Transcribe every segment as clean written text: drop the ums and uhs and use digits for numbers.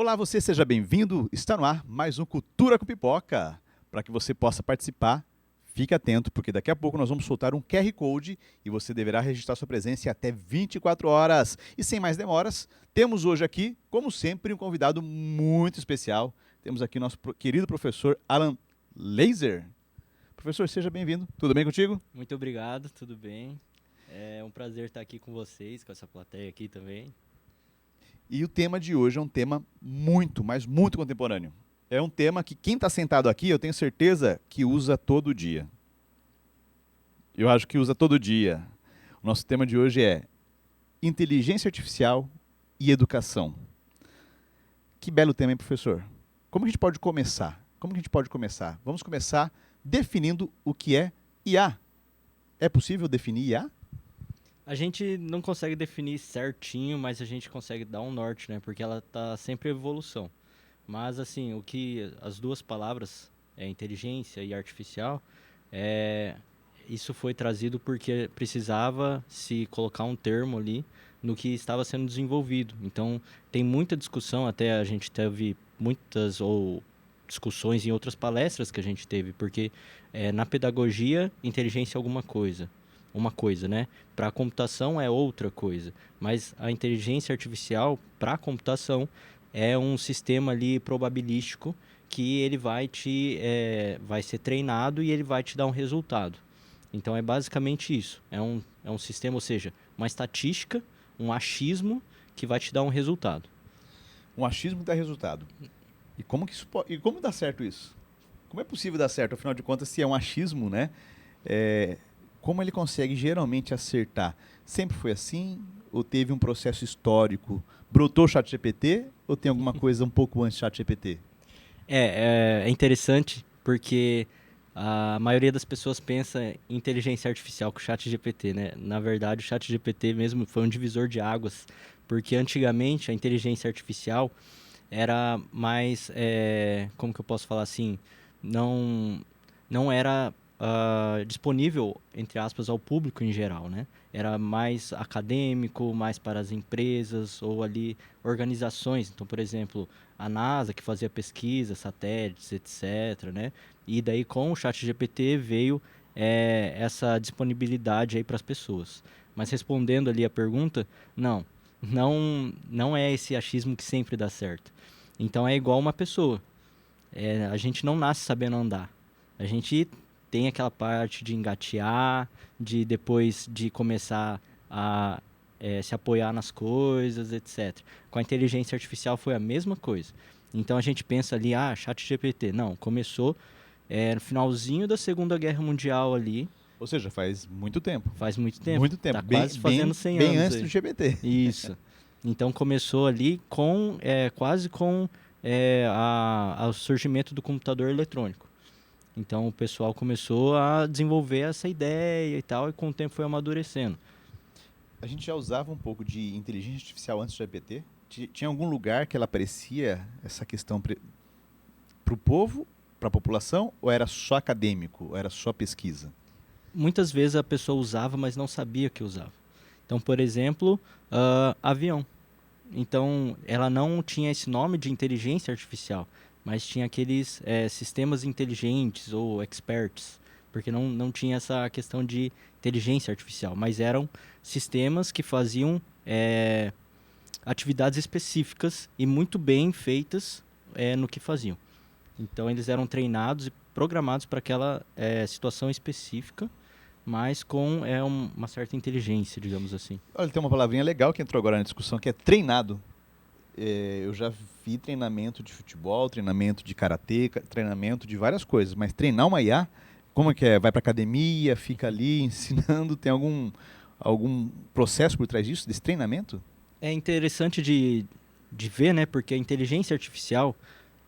Olá, você seja bem-vindo. Está no ar mais um Cultura com Pipoca. Para que você possa participar, fique atento, porque daqui a pouco nós vamos soltar um QR Code e você deverá registrar sua presença em até 24 horas. E sem mais demoras, temos hoje aqui, como sempre, um convidado muito especial. Temos aqui nosso querido professor Alan Laser. Professor, seja bem-vindo. Tudo bem contigo? Muito obrigado, tudo bem. É um prazer estar aqui com vocês, com essa plateia aqui também. E o tema de hoje é um tema muito, mas muito contemporâneo. É um tema que quem está sentado aqui, eu tenho certeza que usa todo dia. Eu acho que usa todo dia. O nosso tema de hoje é inteligência artificial e educação. Que belo tema, hein, professor? Como a gente pode começar? Vamos começar definindo o que é IA. É possível definir IA? A gente não consegue definir certinho, mas a gente consegue dar um norte, né? Porque ela está sempre em evolução. Mas, assim, as duas palavras, inteligência e artificial, é, isso foi trazido porque precisava se colocar um termo ali no que estava sendo desenvolvido. Então, tem muita discussão, até a gente teve muitas ou discussões em outras palestras que a gente teve, porque na pedagogia, inteligência é uma coisa, né? Para a computação é outra coisa, mas a inteligência artificial para a computação é um sistema ali probabilístico que ele vai ser treinado e ele vai te dar um resultado. Então é basicamente isso. É um sistema, ou seja, uma estatística, um achismo que vai te dar um resultado. Um achismo que dá resultado. E como dá certo isso? Como é possível dar certo? Afinal de contas, se é um achismo, né? Como ele consegue geralmente acertar? Sempre foi assim? Ou teve um processo histórico? Brotou o ChatGPT? Ou tem alguma coisa um pouco antes do ChatGPT? É interessante porque a maioria das pessoas pensa em inteligência artificial com o ChatGPT, né? Na verdade, o ChatGPT mesmo foi um divisor de águas, porque antigamente a inteligência artificial era mais, como que eu posso falar assim, não, não era disponível, entre aspas, ao público em geral, né? Era mais acadêmico, mais para as empresas ou ali organizações. Então, por exemplo, a NASA, que fazia pesquisa, satélites, etc., né? E daí com o ChatGPT veio essa disponibilidade aí para as pessoas. Mas respondendo ali a pergunta, não é esse achismo que sempre dá certo. Então é igual uma pessoa. A gente não nasce sabendo andar. A gente tem aquela parte de engatear, de depois de começar a se apoiar nas coisas, etc. Com a inteligência artificial foi a mesma coisa. Então a gente pensa ali, ChatGPT. Não, começou no finalzinho da Segunda Guerra Mundial ali, Ou seja, faz muito tempo. faz muito tempo. Muito tempo. Tá quase fazendo 100 Bem anos antes do aí. GPT. Isso. Então começou ali quase com o surgimento do computador eletrônico. Então o pessoal começou a desenvolver essa ideia e tal, e com o tempo foi amadurecendo. A gente já usava um pouco de inteligência artificial antes do GPT? Tinha algum lugar que ela aparecia, essa questão para o povo, para a população, ou era só acadêmico, ou era só pesquisa? Muitas vezes a pessoa usava, mas não sabia que usava. Então, por exemplo, avião. Então, ela não tinha esse nome de inteligência artificial, mas tinha aqueles sistemas inteligentes ou experts, porque não tinha essa questão de inteligência artificial, mas eram sistemas que faziam atividades específicas e muito bem feitas no que faziam. Então, eles eram treinados e programados para aquela situação específica, mas com uma certa inteligência, digamos assim. Olha, tem uma palavrinha legal que entrou agora na discussão, que é treinado. Eu já vi treinamento de futebol, treinamento de karatê, treinamento de várias coisas, mas treinar uma IA, como é que é? Vai para academia, fica ali ensinando, tem algum processo por trás disso, desse treinamento? É interessante de ver, né? Porque a inteligência artificial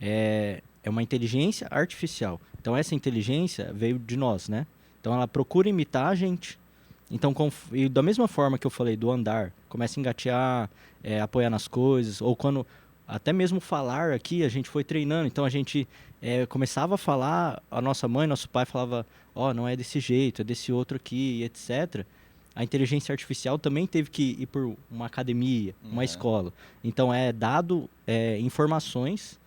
é uma inteligência artificial. Então, essa inteligência veio de nós, né? Então, ela procura imitar a gente. Então, e da mesma forma que eu falei do andar, começa a engatear, apoiar nas coisas, ou quando até mesmo falar aqui, a gente foi treinando. Então, a gente começava a falar, a nossa mãe, nosso pai falava, não é desse jeito, é desse outro aqui, etc. a inteligência artificial também teve que ir por uma academia, uma escola. Então é dado informações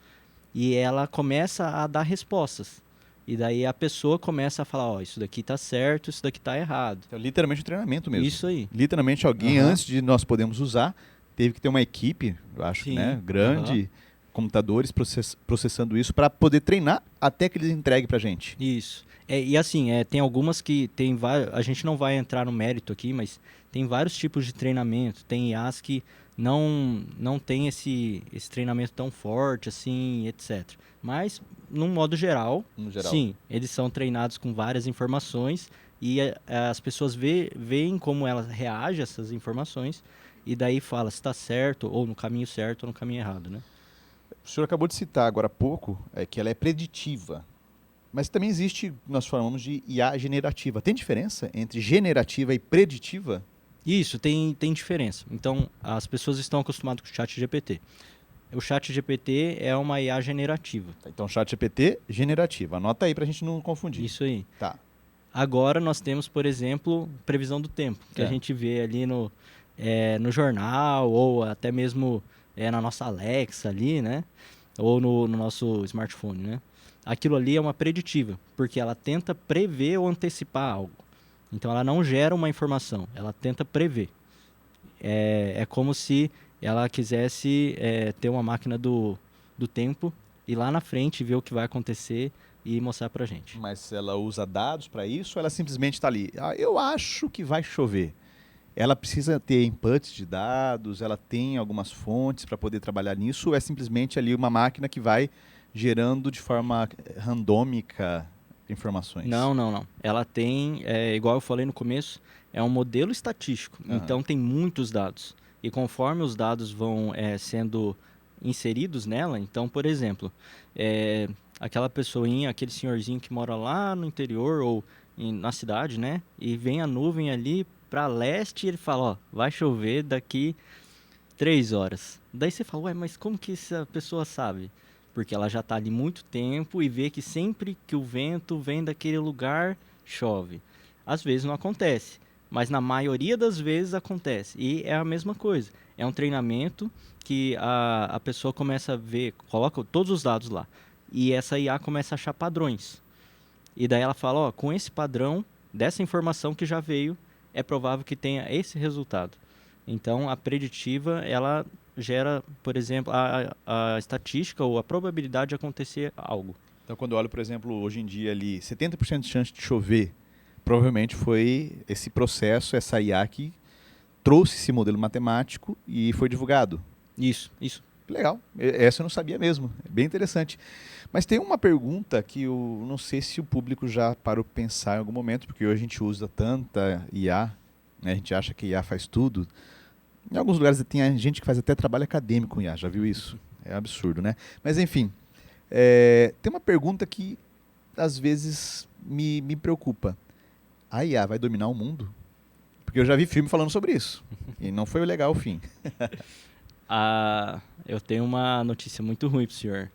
e ela começa a dar respostas. E daí a pessoa começa a falar, ó, isso daqui tá certo, isso daqui tá errado. Então, literalmente um treinamento mesmo. Isso aí. Literalmente alguém, antes de nós podermos usar, teve que ter uma equipe, eu acho, Sim. né, grande, computadores processando isso para poder treinar até que eles entreguem pra gente. Isso. E assim, tem algumas que tem vários. A gente não vai entrar no mérito aqui, mas tem vários tipos de treinamento. Tem IAs que não tem esse treinamento tão forte, assim, etc. Mas, num modo geral, sim, eles são treinados com várias informações e as pessoas veem como ela reage a essas informações e daí fala se está certo, ou no caminho certo, ou no caminho errado, né? O senhor acabou de citar agora há pouco que ela é preditiva. Mas também existe, nós falamos de IA generativa. Tem diferença entre generativa e preditiva? Isso, tem diferença. Então, as pessoas estão acostumadas com o ChatGPT. O ChatGPT é uma IA generativa. Então, ChatGPT generativa. Anota aí para a gente não confundir. Isso aí. Tá. Agora nós temos, por exemplo, previsão do tempo, que a gente vê ali no jornal, ou até mesmo na nossa Alexa ali, né? Ou no nosso smartphone, né? Aquilo ali é uma preditiva, porque ela tenta prever ou antecipar algo. Então ela não gera uma informação, ela tenta prever. É como se ela quisesse ter uma máquina do tempo e lá na frente ver o que vai acontecer e mostrar pra gente. Mas ela usa dados para isso ou ela simplesmente está ali? Eu acho que vai chover. Ela precisa ter inputs de dados, ela tem algumas fontes para poder trabalhar nisso ou é simplesmente ali uma máquina que vai gerando de forma randômica informações? Não. Ela tem, igual eu falei no começo, é um modelo estatístico. Então tem muitos dados. E conforme os dados vão sendo inseridos nela, então, por exemplo, aquela pessoinha, aquele senhorzinho que mora lá no interior ou na cidade, né? E vem a nuvem ali para leste e ele fala, ó, vai chover daqui 3 horas. Daí você fala, ué, mas como que essa pessoa sabe? Porque ela já está ali muito tempo e vê que sempre que o vento vem daquele lugar, chove. Às vezes não acontece, mas na maioria das vezes acontece. E é a mesma coisa. É um treinamento que a pessoa começa a ver, coloca todos os dados lá. E essa IA começa a achar padrões. E daí ela fala, ó, com esse padrão, dessa informação que já veio, é provável que tenha esse resultado. Então, a preditiva, ela gera, por exemplo, a estatística ou a probabilidade de acontecer algo. Então, quando eu olho, por exemplo, hoje em dia ali, 70% de chance de chover, provavelmente foi esse processo, essa IA que trouxe esse modelo matemático e foi divulgado. Isso. Legal, essa eu não sabia mesmo, é bem interessante. Mas tem uma pergunta que eu não sei se o público já parou para pensar em algum momento, porque hoje a gente usa tanta IA, né, a gente acha que IA faz tudo. Em alguns lugares tem gente que faz até trabalho acadêmico com IA, já viu isso? É absurdo, né? Mas enfim, tem uma pergunta que às vezes me preocupa. A IA vai dominar o mundo? Porque eu já vi filme falando sobre isso, e não foi legal o fim. Eu tenho uma notícia muito ruim pro senhor,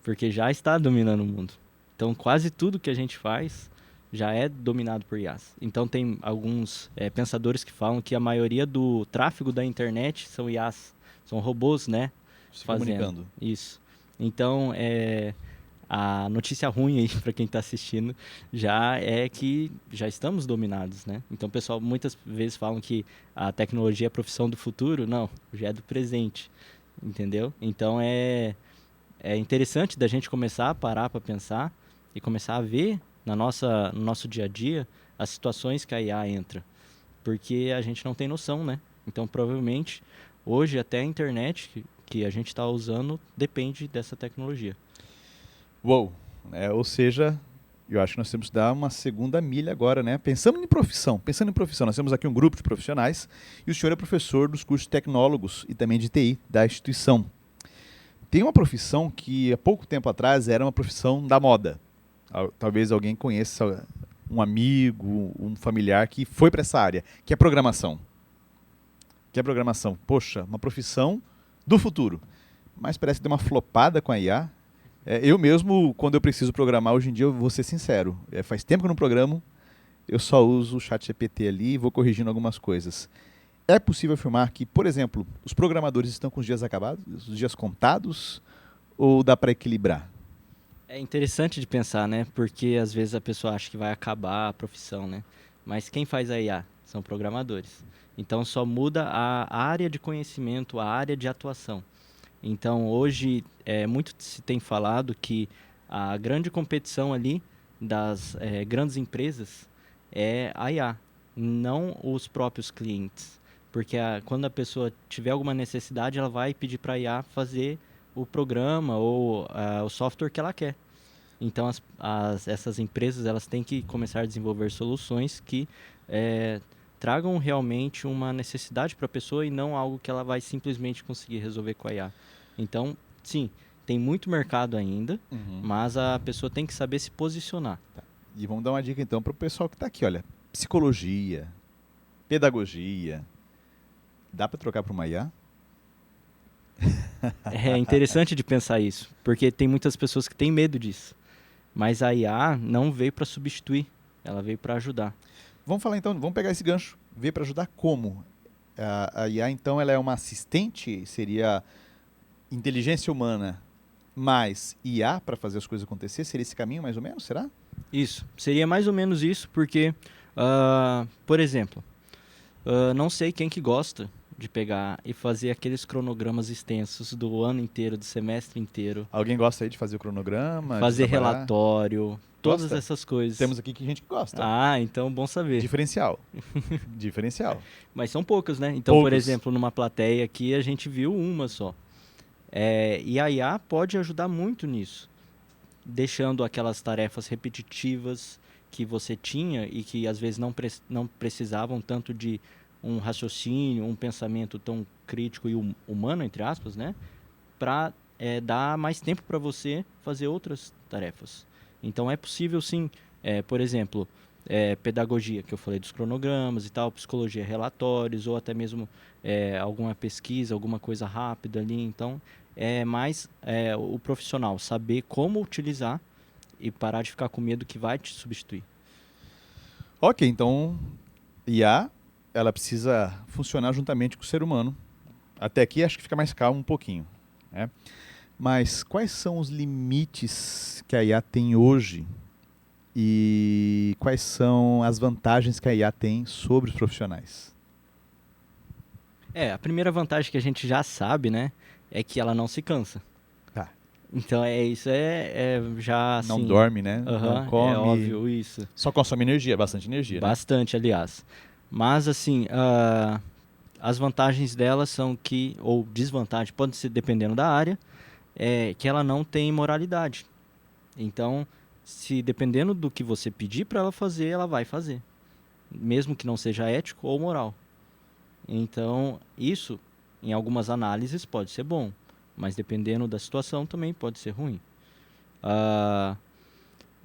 porque já está dominando o mundo. Então quase tudo que a gente faz já é dominado por IAs. Então tem alguns pensadores que falam que a maioria do tráfego da internet são IAs, são robôs, né? Se comunicando. Isso. Então, a notícia ruim aí para quem está assistindo já é que já estamos dominados, né? Então o pessoal muitas vezes falam que a tecnologia é a profissão do futuro. Não, já é do presente, entendeu? Então é interessante da gente começar a parar para pensar e começar a ver no nosso dia a dia as situações que a IA entra, porque a gente não tem noção, né? Então provavelmente hoje até a internet que a gente está usando depende dessa tecnologia. Uou! Ou seja, eu acho que nós temos que dar uma segunda milha agora, né? Pensando em profissão, nós temos aqui um grupo de profissionais e o senhor é professor dos cursos de tecnólogos e também de TI da instituição. Tem uma profissão que há pouco tempo atrás era uma profissão da moda. Talvez alguém conheça um amigo, um familiar que foi para essa área, que é programação. Poxa, uma profissão do futuro. Mas parece que deu uma flopada com a IA. Eu mesmo, quando eu preciso programar, hoje em dia, eu vou ser sincero, faz tempo que eu não programo eu só uso o ChatGPT ali e vou corrigindo algumas coisas. É possível afirmar que, por exemplo, os programadores estão com os dias acabados, os dias contados, ou dá para equilibrar? É interessante de pensar, né? Porque às vezes a pessoa acha que vai acabar a profissão, né? Mas quem faz a IA? São programadores. Então só muda a área de conhecimento, a área de atuação. Então hoje muito se tem falado que a grande competição ali das grandes empresas é a IA, não os próprios clientes. Porque quando a pessoa tiver alguma necessidade, ela vai pedir para a IA fazer o programa ou o software que ela quer. Então essas empresas elas têm que começar a desenvolver soluções que tragam realmente uma necessidade para a pessoa e não algo que ela vai simplesmente conseguir resolver com a IA. Então, sim, tem muito mercado ainda, mas a pessoa tem que saber se posicionar. Tá. E vamos dar uma dica então para o pessoal que está aqui, olha, psicologia, pedagogia, dá para trocar para uma IA? É interessante de pensar isso, porque tem muitas pessoas que têm medo disso. Mas a IA não veio para substituir, ela veio para ajudar. Vamos falar então, vamos pegar esse gancho, ver para ajudar como? A IA então ela é uma assistente, seria inteligência humana mais IA para fazer as coisas acontecer? Seria esse caminho mais ou menos, será? Isso, seria mais ou menos isso, porque, por exemplo, não sei quem que gosta de pegar e fazer aqueles cronogramas extensos do ano inteiro, do semestre inteiro, Alguém gosta aí de fazer o cronograma, de fazer trabalhar? relatório, todas Gosta? essas coisas. Temos aqui gente que gosta. Ah, então bom saber. Diferencial. Diferencial. Mas são poucas, né? Então, por Poucos. exemplo, numa plateia aqui a gente viu uma só. E a IA pode ajudar muito nisso, deixando aquelas tarefas repetitivas que você tinha e que às vezes não precisavam tanto de um raciocínio, um pensamento tão crítico e humano, entre aspas, né? Para dar mais tempo para você fazer outras tarefas. Então é possível sim, por exemplo, pedagogia, que eu falei dos cronogramas e tal, psicologia, relatórios, ou até mesmo alguma pesquisa, alguma coisa rápida ali. Então é mais o profissional saber como utilizar e parar de ficar com medo que vai te substituir. Ok, então IA, ela precisa funcionar juntamente com o ser humano. Até aqui acho que fica mais calmo um pouquinho, né? Mas quais são os limites que a IA tem hoje e quais são as vantagens que a IA tem sobre os profissionais? A primeira vantagem que a gente já sabe, né, é que ela não se cansa. Tá. Então isso já assim... Não dorme, né? Não come. É óbvio isso. Só consome energia, bastante energia, né? Bastante, aliás. Mas assim, as vantagens dela são que, ou desvantagem, pode ser dependendo da área, que ela não tem moralidade. Então, se dependendo do que você pedir para ela fazer, ela vai fazer. Mesmo que não seja ético ou moral. Então, isso, em algumas análises, pode ser bom. Mas dependendo da situação, também pode ser ruim.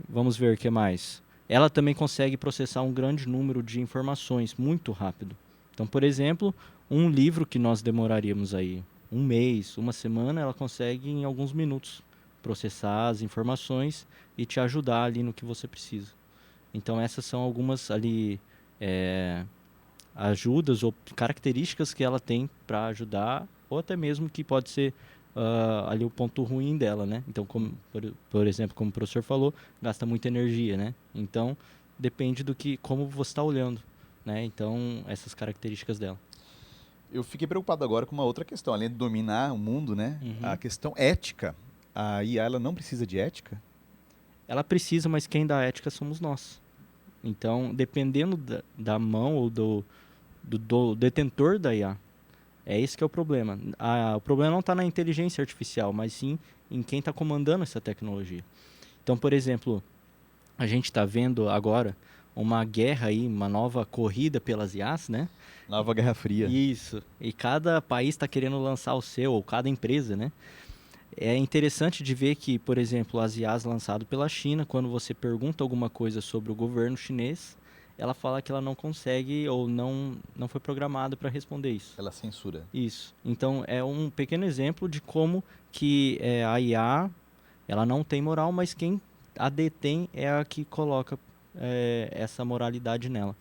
Vamos ver o que mais. Ela também consegue processar um grande número de informações muito rápido. Então, por exemplo, um livro que nós demoraríamos aí um mês, uma semana, ela consegue em alguns minutos processar as informações e te ajudar ali no que você precisa. Então essas são algumas ali ajudas ou características que ela tem para ajudar, ou até mesmo que pode ser ali o ponto ruim dela, né? Então, por exemplo, como o professor falou, gasta muita energia, né? Então, depende como você está olhando, né? Então, essas características dela. Eu fiquei preocupado agora com uma outra questão, além de dominar o mundo, né? A questão ética. A IA, ela não precisa de ética? Ela precisa, mas quem dá ética somos nós. Então, dependendo da mão ou do detentor da IA, é esse que é o problema. O problema não está na inteligência artificial, mas sim em quem está comandando essa tecnologia. Então, por exemplo, a gente está vendo agora uma guerra aí, uma nova corrida pelas IAs, né? Nova Guerra Fria. Isso. E cada país está querendo lançar o seu, ou cada empresa, né? É interessante de ver que, por exemplo, as IAs lançadas pela China, quando você pergunta alguma coisa sobre o governo chinês, ela fala que ela não consegue ou não foi programada para responder isso. Ela censura. Isso. Então, é um pequeno exemplo de como que a IA, ela não tem moral, mas quem a detém é a que coloca essa moralidade nela.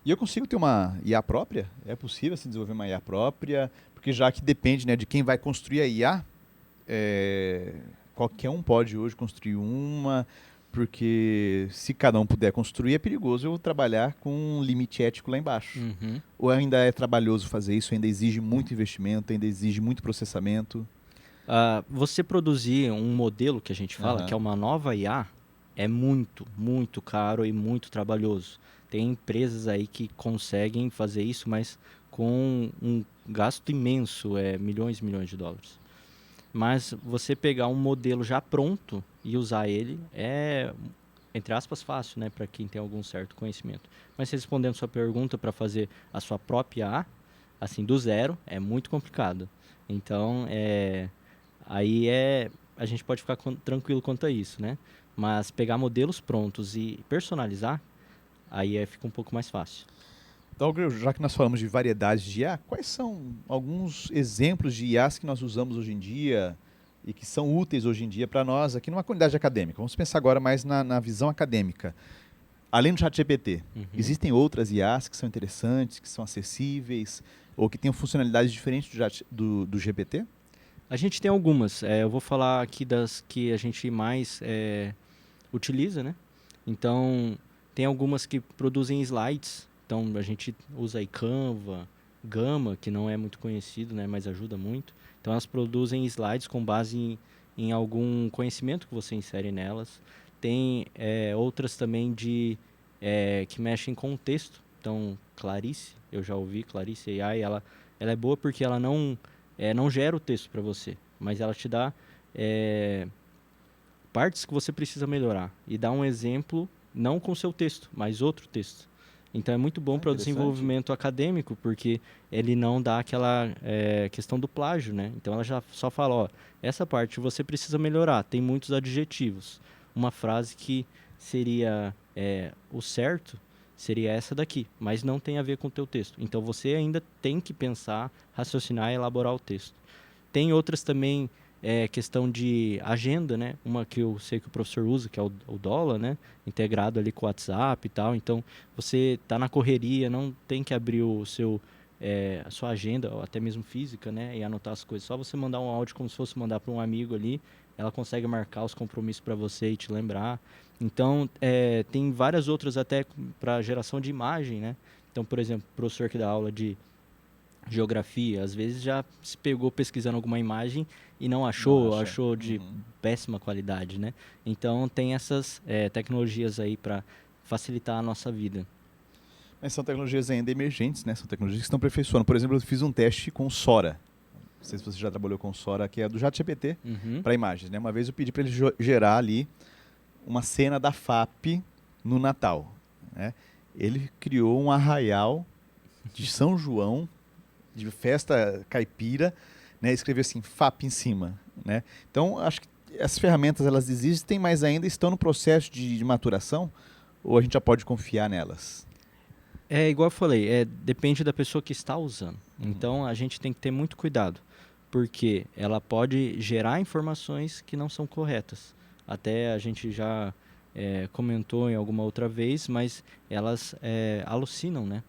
E eu consigo ter uma IA própria? É possível se desenvolver uma IA própria? Porque já que depende, né, de quem vai construir a IA, qualquer um pode hoje construir uma, porque se cada um puder construir, é perigoso eu trabalhar com um limite ético lá embaixo. Uhum. Ou ainda é trabalhoso fazer isso, ainda exige muito investimento, ainda exige muito processamento. Você produzir um modelo que a gente fala, que é Aham. uma nova IA, é muito, muito caro e muito trabalhoso. Tem empresas aí que conseguem fazer isso, mas com um gasto imenso, milhões e milhões de dólares. Mas você pegar um modelo já pronto e usar ele é, entre aspas, fácil, né, para quem tem algum certo conhecimento. Mas respondendo sua pergunta para fazer a sua própria IA, assim, do zero, é muito complicado. Então, aí a gente pode ficar tranquilo quanto a isso, né? Mas pegar modelos prontos e personalizar, aí fica um pouco mais fácil. Então, já que nós falamos de variedades de IA, quais são alguns exemplos de IAs que nós usamos hoje em dia e que são úteis hoje em dia para nós aqui numa comunidade acadêmica? Vamos pensar agora mais na visão acadêmica. Além do ChatGPT, Uhum. existem outras IAs que são interessantes, que são acessíveis ou que tenham funcionalidades diferentes do GPT? A gente tem algumas. Eu vou falar aqui das que a gente mais utiliza, né? Então, tem algumas que produzem slides. Então, a gente usa aí Canva, Gama, que não é muito conhecido, né? Mas ajuda muito. Então, elas produzem slides com base em algum conhecimento que você insere nelas. Tem outras também que mexem com o texto. Então, Clarice, eu já ouvi, Clarice AI, ela é boa porque ela não gera o texto para você, mas ela te dá partes que você precisa melhorar e dá um exemplo, não com o seu texto, mas outro texto. Então é muito bom Ah, para o interessante. desenvolvimento acadêmico, porque ele não dá aquela questão do plágio, né? Então ela já só fala, ó, essa parte você precisa melhorar, tem muitos adjetivos. Uma frase que seria o certo seria essa daqui, mas não tem a ver com o teu texto. Então você ainda tem que pensar, raciocinar e elaborar o texto. Tem outras também, questão de agenda, né? Uma que eu sei que o professor usa, que é o Dola, né? Integrado ali com o WhatsApp e tal. Então, você tá na correria, não tem que abrir a sua agenda, ou até mesmo física, né? E anotar as coisas. Só você mandar um áudio como se fosse mandar para um amigo ali, ela consegue marcar os compromissos para você e te lembrar. Então, tem várias outras até para geração de imagem, né? Então, por exemplo, o professor que dá aula de geografia, às vezes já se pegou pesquisando alguma imagem e não Não achou, acha? achou de Uhum. péssima qualidade, né? Então tem essas tecnologias aí para facilitar a nossa vida. Mas são tecnologias ainda emergentes, né? São tecnologias que estão aperfeiçoando. Por exemplo, eu fiz um teste com Sora. Não sei se você já trabalhou com Sora, que é do ChatGPT Uhum. para imagens, né? Uma vez eu pedi para ele gerar ali uma cena da FAP no Natal, né? Ele criou um arraial de São João, de festa caipira, né? Escreveu assim, FAP em cima, né? Então, acho que essas ferramentas, elas existem, mas ainda estão no processo de maturação, ou a gente já pode confiar nelas? É igual eu falei, depende da pessoa que está usando. Uhum. Então a gente tem que ter muito cuidado, porque ela pode gerar informações que não são corretas. Até a gente já comentou em alguma outra vez, mas elas alucinam, né?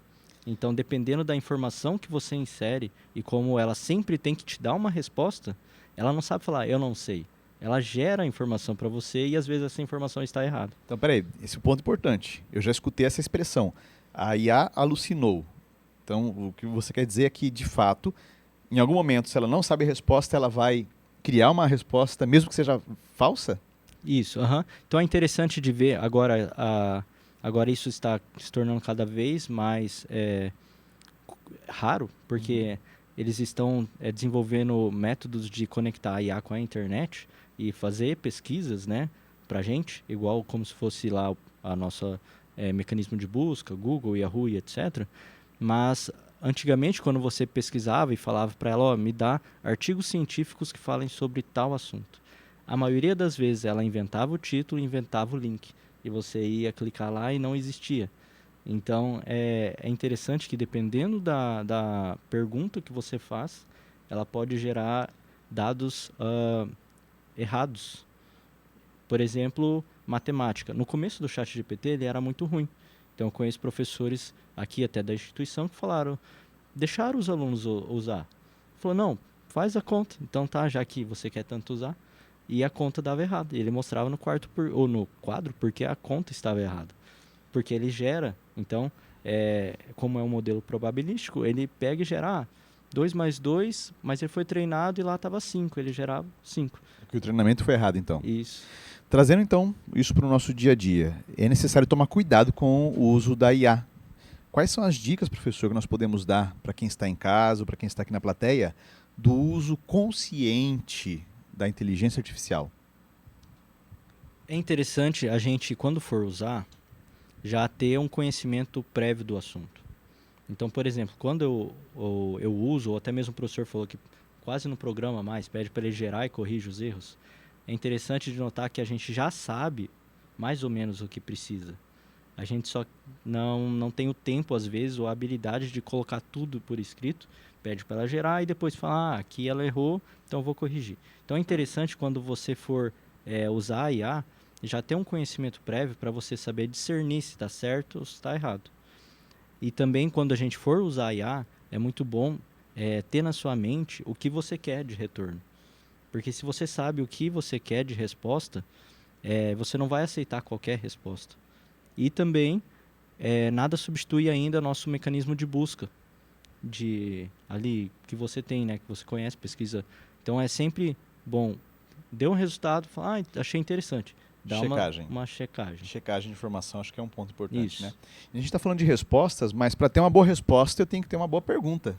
Então, dependendo da informação que você insere e como ela sempre tem que te dar uma resposta, ela não sabe falar, eu não sei. Ela gera a informação para você e às vezes essa informação está errada. Então, peraí, esse é um ponto importante. Eu já escutei essa expressão. A IA alucinou. Então, o que você quer dizer é que, de fato, em algum momento, se ela não sabe a resposta, ela vai criar uma resposta, mesmo que seja falsa? Isso, aham. Então é interessante de ver agora, agora isso está se tornando cada vez mais raro, Uhum. porque eles estão desenvolvendo métodos de conectar a IA com a internet e fazer pesquisas, né, pra gente, igual como se fosse lá a nossa mecanismo de busca, Google, Yahoo e etc. Mas antigamente, quando você pesquisava e falava para ela, ó, me dá artigos científicos que falem sobre tal assunto. A maioria das vezes ela inventava o título, inventava o link. E você ia clicar lá e não existia. Então é interessante que dependendo da pergunta que você faz, ela pode gerar dados errados. Por exemplo, matemática. No começo do ChatGPT ele era muito ruim. Então eu conheço professores aqui até da instituição que falaram, deixaram os alunos usar. Falou, não, faz a conta. Então tá, já que você quer tanto usar. E a conta dava errado. Ele mostrava no ou no quadro porque a conta estava errada. Porque ele gera, então, como é um modelo probabilístico, ele pega e gera 2 mais 2, mas ele foi treinado e lá estava 5, ele gerava 5. Porque o treinamento foi errado, então. Isso. Trazendo, então, isso para o nosso dia a dia, é necessário tomar cuidado com o uso da IA. Quais são as dicas, professor, que nós podemos dar para quem está em casa, para quem está aqui na plateia, do uso consciente da inteligência artificial? É interessante a gente, quando for usar, já ter um conhecimento prévio do assunto. Então, por exemplo, quando eu uso, ou até mesmo o professor falou que quase no programa mais, pede para ele gerar e corrige os erros, é interessante de notar que a gente já sabe mais ou menos o que precisa. A gente só não tem o tempo, às vezes, ou a habilidade de colocar tudo por escrito, pede para ela gerar e depois fala, aqui ela errou, então eu vou corrigir. Então é interessante quando você for usar a IA, já ter um conhecimento prévio para você saber discernir se está certo ou se está errado. E também quando a gente for usar a IA, é muito bom ter na sua mente o que você quer de retorno. Porque se você sabe o que você quer de resposta, você não vai aceitar qualquer resposta. E também, nada substitui ainda nosso mecanismo de busca, ali que você tem, né, que você conhece, pesquisa. Então é sempre bom, deu um resultado, fala, achei interessante. Dá Checagem. uma checagem. Checagem de informação, acho que é um ponto importante. Isso. Né? A gente está falando de respostas, mas para ter uma boa resposta eu tenho que ter uma boa pergunta.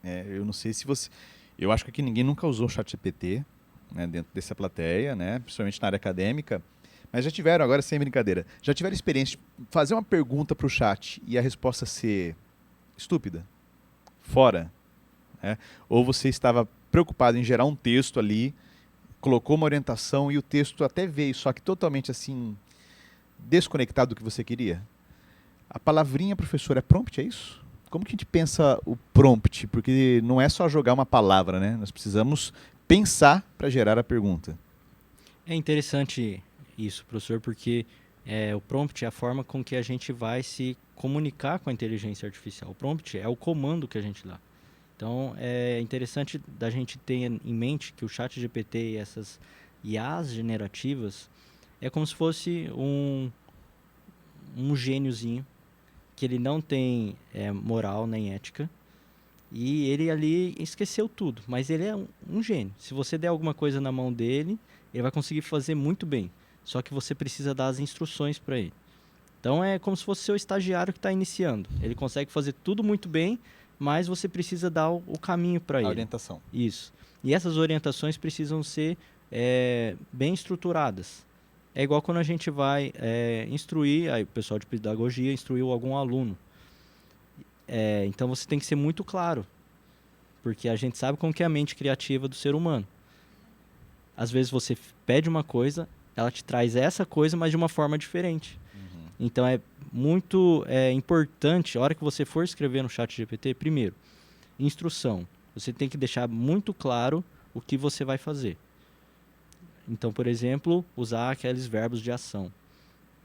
Eu não sei se você... Eu acho que aqui ninguém nunca usou o ChatGPT, né, dentro dessa plateia, né, principalmente na área acadêmica, mas já tiveram, agora sem brincadeira, já tiveram experiência de fazer uma pergunta para o chat e a resposta ser estúpida? Fora? Né? Ou você estava preocupado em gerar um texto ali, colocou uma orientação e o texto até veio, só que totalmente assim, desconectado do que você queria? A palavrinha, professor, é prompt, é isso? Como que a gente pensa o prompt? Porque não é só jogar uma palavra, né? Nós precisamos pensar para gerar a pergunta. É interessante isso, professor, porque o prompt é a forma com que a gente vai se comunicar com a inteligência artificial. O prompt é o comando que a gente dá. Então, é interessante da gente ter em mente que o ChatGPT e essas IAs generativas é como se fosse um gêniozinho que ele não tem moral nem ética e ele ali esqueceu tudo, mas ele é um gênio. Se você der alguma coisa na mão dele, ele vai conseguir fazer muito bem, só que você precisa dar as instruções para ele. Então é como se fosse seu estagiário que está iniciando. Ele consegue fazer tudo muito bem, mas você precisa dar o caminho para ele. A orientação. Isso. E essas orientações precisam ser bem estruturadas. É igual quando a gente vai instruir, aí o pessoal de pedagogia instruiu algum aluno. Então você tem que ser muito claro, porque a gente sabe como que é a mente criativa do ser humano. Às vezes você pede uma coisa, ela te traz essa coisa, mas de uma forma diferente. Uhum. Então é muito importante, a hora que você for escrever no ChatGPT, primeiro, instrução. Você tem que deixar muito claro o que você vai fazer. Então, por exemplo, usar aqueles verbos de ação.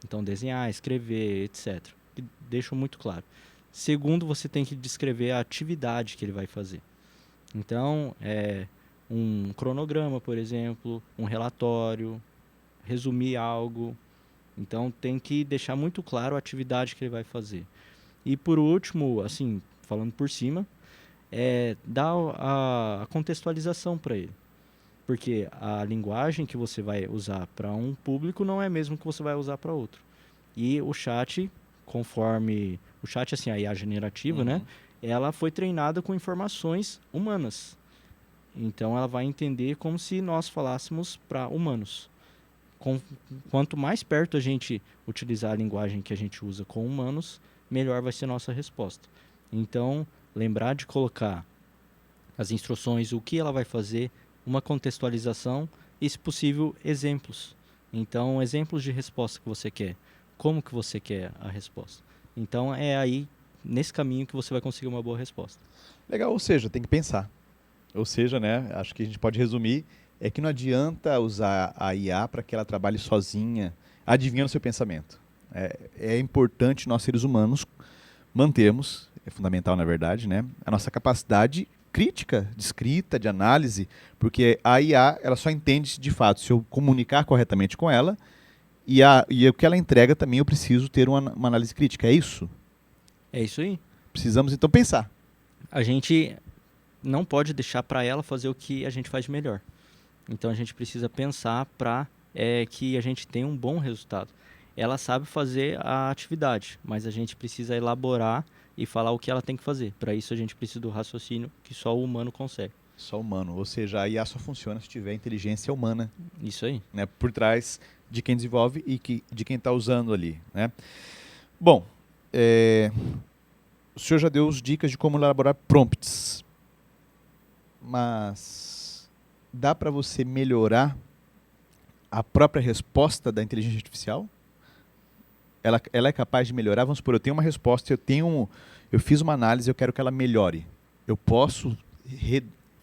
Então, desenhar, escrever, etc. Que deixam muito claro. Segundo, você tem que descrever a atividade que ele vai fazer. Então, um cronograma, por exemplo, um relatório, resumir algo. Então, tem que deixar muito claro a atividade que ele vai fazer. E, por último, assim, falando por cima, dar a contextualização para ele. Porque a linguagem que você vai usar para um público não é a mesma que você vai usar para outro. E o chat, conforme... O chat, assim, a IA generativa, né? Ela foi treinada com informações humanas. Então, ela vai entender como se nós falássemos para humanos. Quanto mais perto a gente utilizar a linguagem que a gente usa com humanos, melhor vai ser a nossa resposta. Então, lembrar de colocar as instruções, o que ela vai fazer, uma contextualização e, se possível, exemplos. Então, exemplos de resposta que você quer. Como que você quer a resposta. Então, é aí, nesse caminho, que você vai conseguir uma boa resposta. Legal, ou seja, tem que pensar. Ou seja, né, acho que a gente pode resumir, é que não adianta usar a IA para que ela trabalhe sozinha, adivinhando seu pensamento. É importante nós, seres humanos, mantermos, é fundamental na verdade, né, a nossa capacidade crítica, de escrita, de análise, porque a IA ela só entende de fato se eu comunicar corretamente com ela e o que ela entrega também eu preciso ter uma análise crítica, é isso? É isso aí. Precisamos então pensar. A gente não pode deixar para ela fazer o que a gente faz de melhor. Então a gente precisa pensar para que a gente tenha um bom resultado. Ela sabe fazer a atividade, mas a gente precisa elaborar e falar o que ela tem que fazer. Para isso a gente precisa do raciocínio que só o humano consegue. Só humano, ou seja, a IA só funciona se tiver inteligência humana, Isso aí. né, por trás de quem desenvolve e de quem está usando ali, né? Bom, o senhor já deu as dicas de como elaborar prompts, mas dá para você melhorar a própria resposta da inteligência artificial? Ela é capaz de melhorar? Vamos supor, eu tenho uma resposta, eu fiz uma análise, eu quero que ela melhore. Eu posso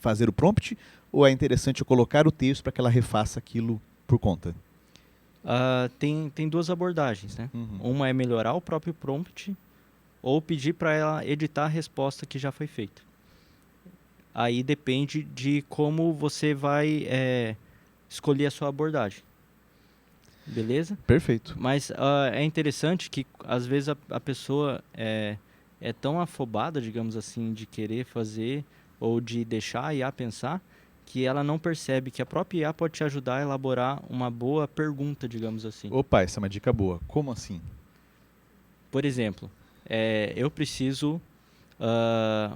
fazer o prompt ou é interessante eu colocar o texto para que ela refaça aquilo por conta? Tem duas abordagens, né? Uhum. Uma é melhorar o próprio prompt ou pedir para ela editar a resposta que já foi feita. Aí depende de como você vai escolher a sua abordagem. Beleza? Perfeito. Mas é interessante que às vezes a pessoa é tão afobada, digamos assim, de querer fazer ou de deixar a IA pensar, que ela não percebe que a própria IA pode te ajudar a elaborar uma boa pergunta, digamos assim. Opa, essa é uma dica boa. Como assim? Por exemplo, eu preciso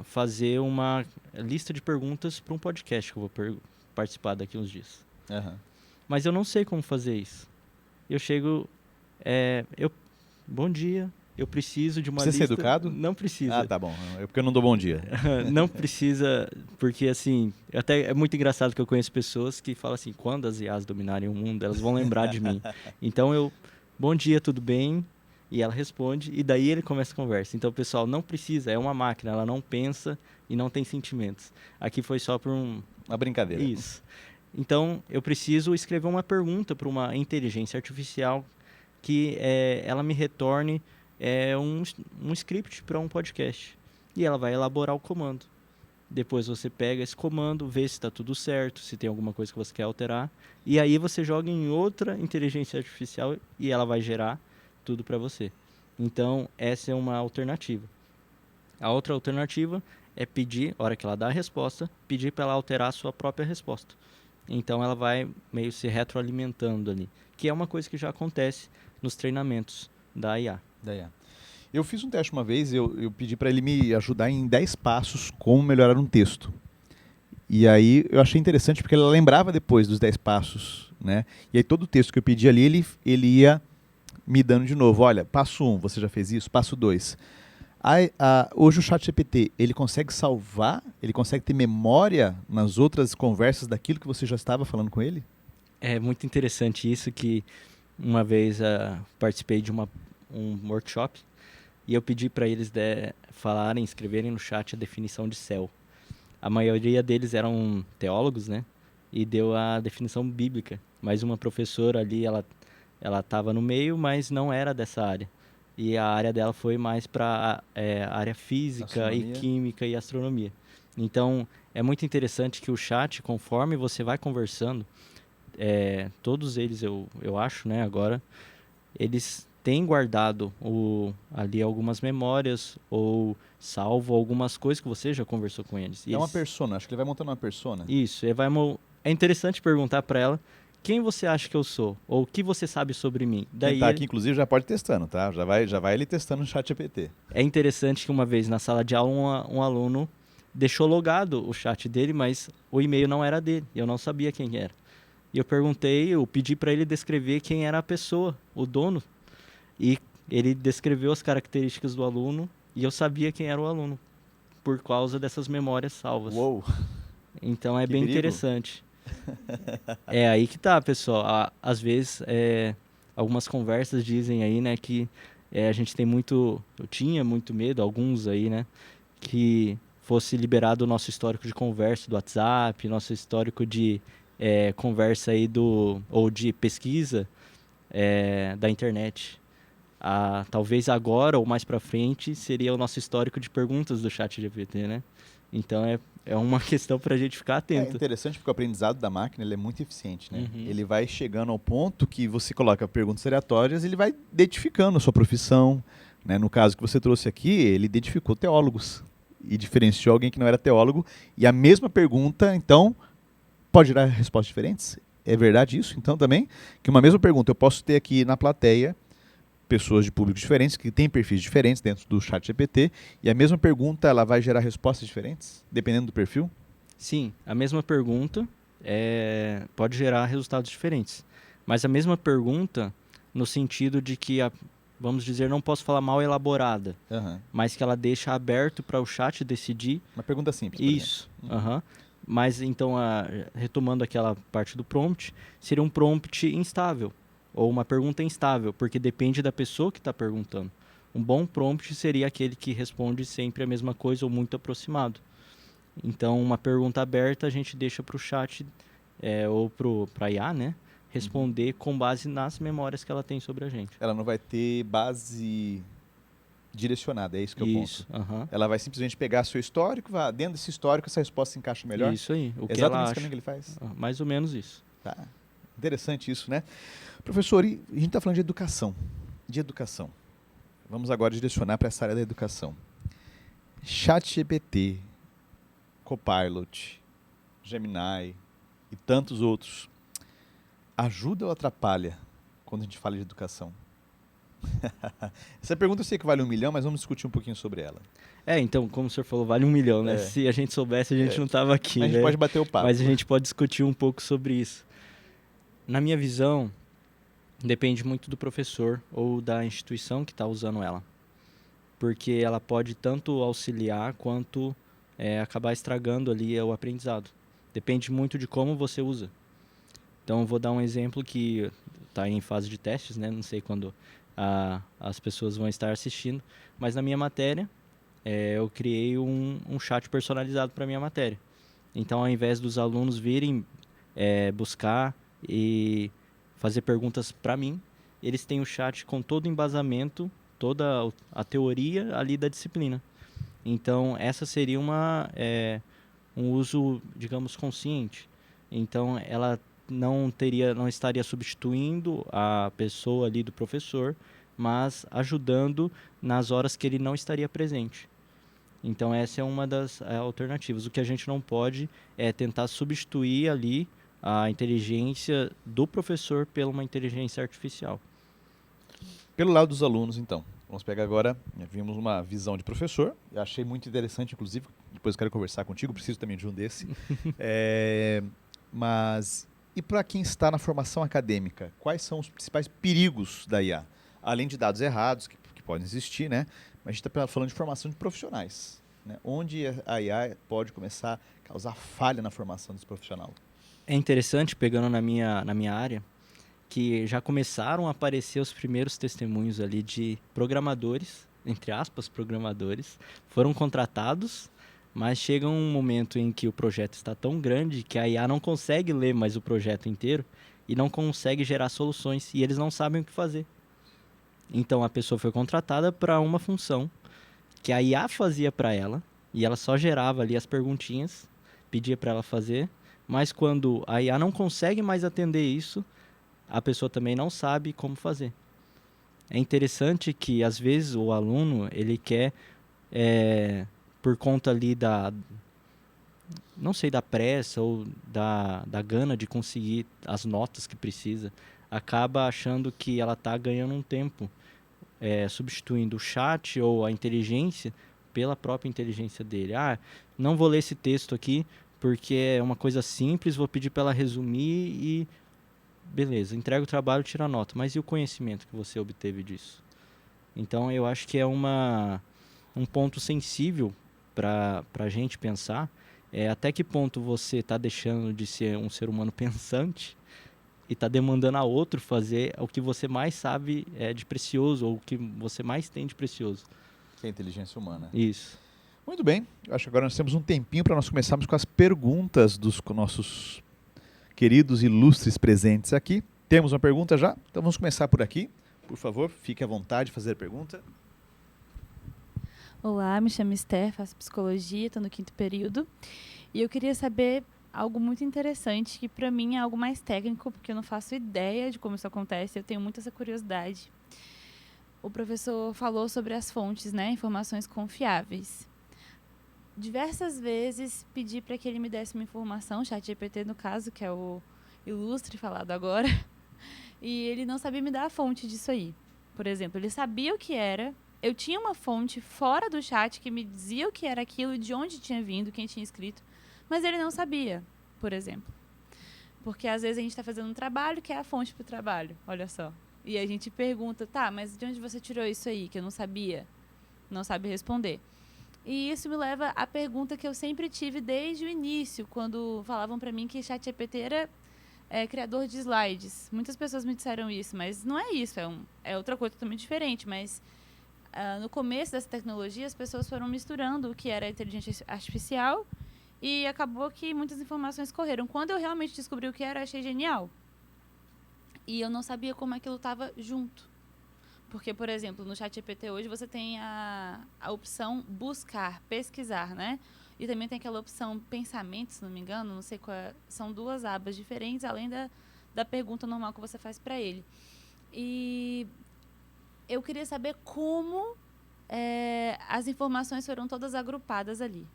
fazer uma lista de perguntas para um podcast que eu vou participar daqui uns dias. Uhum. Mas eu não sei como fazer isso. Eu chego, bom dia, eu preciso de uma Precisa lista... ser educado? Não precisa. Ah, tá bom. É porque eu não dou bom dia. Não precisa, porque assim, até é muito engraçado que eu conheço pessoas que falam assim, quando as IAs dominarem o mundo, elas vão lembrar de mim. Então bom dia, tudo bem? E ela responde, e daí ele começa a conversa. Então, pessoal, não precisa, é uma máquina, ela não pensa e não tem sentimentos. Aqui foi só por Uma brincadeira. Isso. Então, eu preciso escrever uma pergunta para uma inteligência artificial que ela me retorne um script para um podcast. E ela vai elaborar o comando. Depois você pega esse comando, vê se está tudo certo, se tem alguma coisa que você quer alterar. E aí você joga em outra inteligência artificial e ela vai gerar tudo para você. Então, essa é uma alternativa. A outra alternativa é pedir, na hora que ela dá a resposta, pedir para ela alterar a sua própria resposta. Então ela vai meio se retroalimentando ali, que é uma coisa que já acontece nos treinamentos da IA. Eu fiz um teste uma vez, eu pedi para ele me ajudar em 10 passos como melhorar um texto. E aí eu achei interessante porque ela lembrava depois dos 10 passos, né? E aí todo o texto que eu pedi ali, ele ia me dando de novo. Olha, passo 1, você já fez isso? Passo 2. Hoje o ChatGPT, ele consegue salvar, ele consegue ter memória nas outras conversas daquilo que você já estava falando com ele? É muito interessante isso, que uma vez participei de um workshop e eu pedi para eles falarem, escreverem no chat a definição de céu. A maioria deles eram teólogos, né? E deu a definição bíblica. Mas uma professora ali, ela estava no meio, mas não era dessa área. E a área dela foi mais para a área física e química e astronomia. Então, é muito interessante que o chat, conforme você vai conversando, todos eles, eu acho, né, agora, eles têm guardado ali algumas memórias ou salvo algumas coisas que você já conversou com eles. Uma persona, acho que ele vai montando uma persona. Isso, é interessante perguntar para ela quem você acha que eu sou? Ou o que você sabe sobre mim? Quem tá aqui, inclusive, já pode ir testando, tá? Já vai ele testando no ChatGPT. É interessante que uma vez na sala de aula um aluno deixou logado o chat dele, mas o e-mail não era dele. Eu não sabia quem era. E eu pedi para ele descrever quem era a pessoa, o dono. E ele descreveu as características do aluno e eu sabia quem era o aluno, por causa dessas memórias salvas. Uou! Então é Que bem perigo. Interessante. É aí que tá, pessoal. Às vezes, algumas conversas dizem aí, né, que a gente tem eu tinha muito medo, alguns aí, né, que fosse liberado o nosso histórico de conversa do WhatsApp, nosso histórico de conversa aí ou de pesquisa da internet. Talvez agora ou mais para frente seria o nosso histórico de perguntas do ChatGPT, né? Então é uma questão para a gente ficar É atento. interessante porque o aprendizado da máquina ele é muito eficiente, né? Uhum. Ele vai chegando ao ponto que você coloca perguntas aleatórias, ele vai identificando a sua profissão, né? No caso que você trouxe aqui, ele identificou teólogos e diferenciou alguém que não era teólogo, e a mesma pergunta, então, pode gerar respostas diferentes? É verdade isso, então, também? Que uma mesma pergunta eu posso ter aqui na plateia pessoas de públicos diferentes, que têm perfis diferentes dentro do ChatGPT, e a mesma pergunta ela vai gerar respostas diferentes, dependendo do perfil? Sim, a mesma pergunta pode gerar resultados diferentes. Mas a mesma pergunta no sentido de que, vamos dizer, não posso falar mal elaborada, Uhum. mas que ela deixa aberto para o chat decidir. Uma pergunta simples, por Isso. exemplo. Aham. Mas então, retomando aquela parte do prompt, seria um prompt instável ou uma pergunta instável, porque depende da pessoa que está perguntando. Um bom prompt seria aquele que responde sempre a mesma coisa ou muito aproximado. Então, uma pergunta aberta a gente deixa para o chat ou para a IA, né, responder com base nas memórias que ela tem sobre a gente. Ela não vai ter base direcionada, é isso que é o ponto. Isso. Aham. Ela vai simplesmente pegar seu histórico, dentro desse histórico essa resposta se encaixa melhor? Isso aí. O É que exatamente ela esse acha. caminho que ele faz? Mais ou menos isso. Tá. Interessante isso, né? Professor, e a gente está falando de educação. De educação. Vamos agora direcionar para essa área da educação. ChatGPT, Copilot, Gemini e tantos outros. Ajuda ou atrapalha quando a gente fala de educação? Essa pergunta eu sei que vale 1 milhão, mas vamos discutir um pouquinho sobre ela. Então, como o senhor falou, vale 1 milhão, né? É. Se a gente soubesse, a gente não estava aqui, A gente né? pode bater o papo. Mas a gente pode discutir um pouco sobre isso. Na minha visão, depende muito do professor ou da instituição que está usando ela. Porque ela pode tanto auxiliar quanto acabar estragando ali o aprendizado. Depende muito de como você usa. Então, vou dar um exemplo que está em fase de testes, né? Não sei quando as pessoas vão estar assistindo. Mas na minha matéria, eu criei um chat personalizado para a minha matéria. Então, ao invés dos alunos virem buscar e fazer perguntas para mim, eles têm o chat com todo o embasamento, toda a teoria ali da disciplina. Então, essa seria um uso, digamos, consciente. Então, ela não estaria substituindo a pessoa ali do professor, mas ajudando nas horas que ele não estaria presente. Então, essa é uma das alternativas. O que a gente não pode é tentar substituir ali a inteligência do professor pela uma inteligência artificial. Pelo lado dos alunos, então. Vamos pegar agora, vimos uma visão de professor. Eu achei muito interessante, inclusive, depois eu quero conversar contigo, preciso também de um desse. Mas, e para quem está na formação acadêmica, quais são os principais perigos da IA? Além de dados errados, que podem existir, né? Mas a gente está falando de formação de profissionais. Né? Onde a IA pode começar a causar falha na formação desse profissional? É interessante, pegando na minha área, que já começaram a aparecer os primeiros testemunhos ali de programadores, entre aspas, programadores, foram contratados, mas chega um momento em que o projeto está tão grande que a IA não consegue ler mais o projeto inteiro e não consegue gerar soluções e eles não sabem o que fazer. Então a pessoa foi contratada para uma função que a IA fazia para ela e ela só gerava ali as perguntinhas, pedia para ela fazer, mas quando a IA não consegue mais atender isso, a pessoa também não sabe como fazer. É interessante que, às vezes, o aluno, ele quer, por conta ali não sei, da pressa ou da gana de conseguir as notas que precisa, acaba achando que ela está ganhando um tempo, substituindo o chat ou a inteligência pela própria inteligência dele. Não vou ler esse texto aqui porque é uma coisa simples, vou pedir para ela resumir e beleza, entrega o trabalho, tira a nota. Mas e o conhecimento que você obteve disso? Então, eu acho que é um ponto sensível para a gente pensar até que ponto você está deixando de ser um ser humano pensante e está demandando a outro fazer o que você mais sabe de precioso ou o que você mais tem de precioso. Que é a inteligência humana. Isso. Muito bem. Eu acho que agora nós temos um tempinho para nós começarmos com as perguntas dos nossos queridos ilustres presentes aqui. Temos uma pergunta já? Então vamos começar por aqui. Por favor, fique à vontade de fazer a pergunta. Olá, me chamo Esther, faço psicologia, estou no 5º período. E eu queria saber algo muito interessante, que para mim é algo mais técnico, porque eu não faço ideia de como isso acontece, eu tenho muita essa curiosidade. O professor falou sobre as fontes, né, informações confiáveis. Diversas vezes pedi para que ele me desse uma informação, ChatGPT no caso, que é o ilustre falado agora, e ele não sabia me dar a fonte disso aí. Por exemplo, ele sabia o que era, eu tinha uma fonte fora do chat que me dizia o que era aquilo, de onde tinha vindo, quem tinha escrito, mas ele não sabia, por exemplo. Porque às vezes a gente está fazendo um trabalho que é a fonte para o trabalho, olha só. E a gente pergunta, tá, mas de onde você tirou isso aí, que eu não sabia? Não sabe responder. E isso me leva à pergunta que eu sempre tive desde o início, quando falavam para mim que ChatGPT era criador de slides. Muitas pessoas me disseram isso, mas não é isso, é outra coisa totalmente diferente. Mas no começo dessa tecnologia, as pessoas foram misturando o que era inteligência artificial e acabou que muitas informações correram. Quando eu realmente descobri o que era, eu achei genial. E eu não sabia como aquilo estava junto. Porque, por exemplo, no ChatGPT hoje você tem a opção buscar, pesquisar, né? E também tem aquela opção pensamento, se não me engano, não sei qual é, são 2 abas diferentes, além da pergunta normal que você faz para ele. E eu queria saber como as informações foram todas agrupadas ali.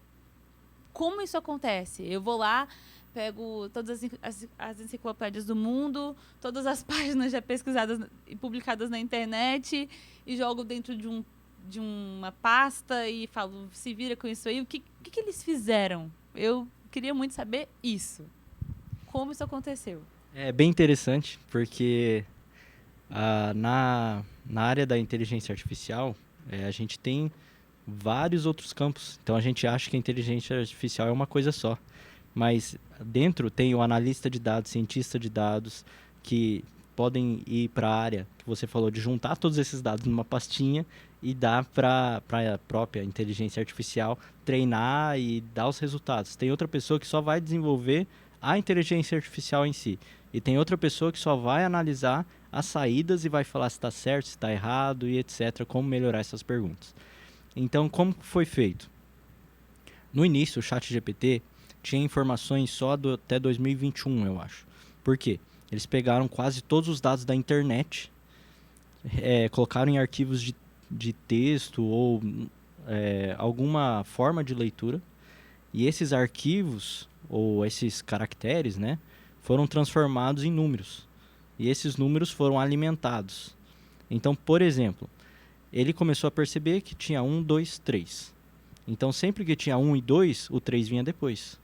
Como isso acontece? Eu vou lá, pego todas as enciclopédias do mundo, todas as páginas já pesquisadas e publicadas na internet e jogo dentro de uma pasta e falo, se vira com isso aí. O que eles fizeram? Eu queria muito saber isso. Como isso aconteceu? É bem interessante, porque na área da inteligência artificial, a gente tem vários outros campos. Então a gente acha que a inteligência artificial é uma coisa só. Mas dentro tem o analista de dados, cientista de dados, que podem ir para a área que você falou, de juntar todos esses dados numa pastinha e dar para a própria inteligência artificial treinar e dar os resultados. Tem outra pessoa que só vai desenvolver a inteligência artificial em si. E tem outra pessoa que só vai analisar as saídas e vai falar se está certo, se está errado e etc. Como melhorar essas perguntas. Então, como foi feito? No início, o ChatGPT tinha informações só até 2021, eu acho. Por quê? Eles pegaram quase todos os dados da internet, colocaram em arquivos de texto ou alguma forma de leitura, e esses arquivos, ou esses caracteres, né, foram transformados em números. E esses números foram alimentados. Então, por exemplo, ele começou a perceber que tinha 1, 2, 3. Então, sempre que tinha 1 e 2, o 3 vinha depois.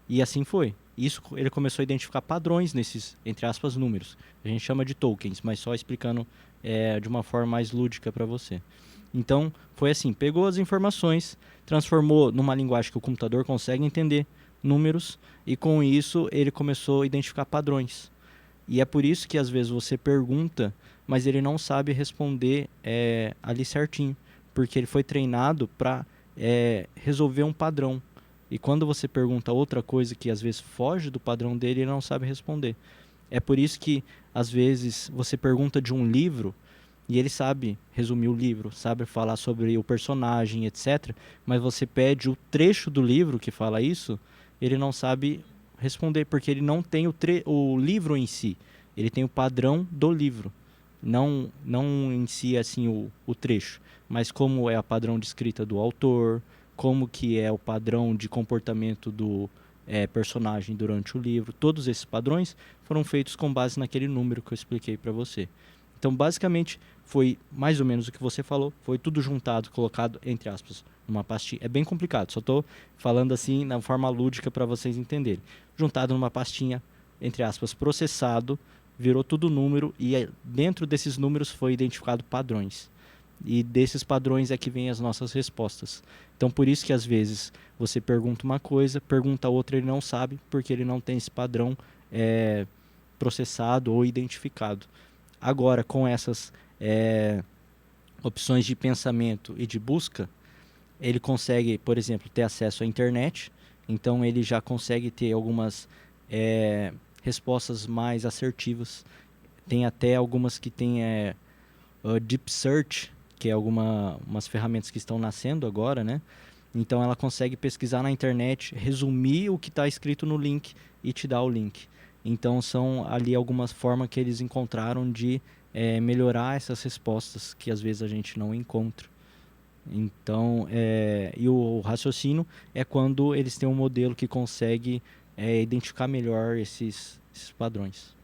E assim foi. Isso ele começou a identificar padrões nesses, entre aspas, números. A gente chama de tokens, mas só explicando de uma forma mais lúdica para você. Então, foi assim, pegou as informações, transformou numa linguagem que o computador consegue entender, números, e com isso ele começou a identificar padrões. E é por isso que às vezes você pergunta, mas ele não sabe responder ali certinho, porque ele foi treinado para resolver um padrão. E quando você pergunta outra coisa que às vezes foge do padrão dele, ele não sabe responder. É por isso que às vezes você pergunta de um livro e ele sabe resumir o livro, sabe falar sobre o personagem, etc. Mas você pede o trecho do livro que fala isso, ele não sabe responder, porque ele não tem o livro em si. Ele tem o padrão do livro. Não em si assim o trecho, mas como é o padrão de escrita do autor, como que é o padrão de comportamento do personagem durante o livro. Todos esses padrões foram feitos com base naquele número que eu expliquei para você. Então, basicamente, foi mais ou menos o que você falou. Foi tudo juntado, colocado, entre aspas, numa pastinha. É bem complicado, só estou falando assim na forma lúdica para vocês entenderem. Juntado numa pastinha, entre aspas, processado, virou tudo número e dentro desses números foi identificado padrões. E desses padrões é que vem as nossas respostas. Então, por isso que às vezes você pergunta uma coisa, pergunta outra, ele não sabe, porque ele não tem esse padrão processado ou identificado. Agora, com essas opções de pensamento e de busca, ele consegue, por exemplo, ter acesso à internet. Então, ele já consegue ter algumas respostas mais assertivas. Tem até algumas que tem Deep Search, que é umas ferramentas que estão nascendo agora, né? Então ela consegue pesquisar na internet, resumir o que está escrito no link e te dar o link. Então são ali algumas formas que eles encontraram de melhorar essas respostas que às vezes a gente não encontra. Então, e o raciocínio é quando eles têm um modelo que consegue identificar melhor esses padrões.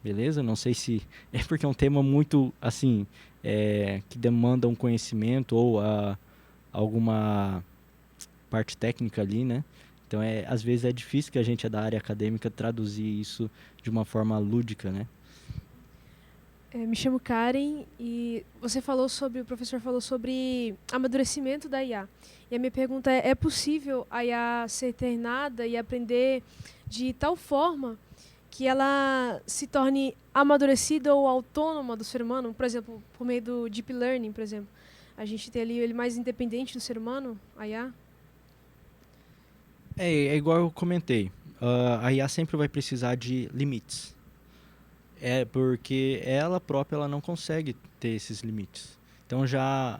Beleza? Não sei se é porque é um tema muito assim que demanda um conhecimento ou alguma parte técnica ali, né? Então, às vezes é difícil que a gente da área acadêmica traduzir isso de uma forma lúdica, né? Me chamo Karen e o professor falou sobre amadurecimento da IA. E a minha pergunta é possível a IA ser treinada e aprender de tal forma que ela se torne amadurecida ou autônoma do ser humano? Por exemplo, por meio do Deep Learning, por exemplo. A gente tem ali ele mais independente do ser humano, a IA? É igual eu comentei. A IA sempre vai precisar de limites. Porque ela própria ela não consegue ter esses limites. Então já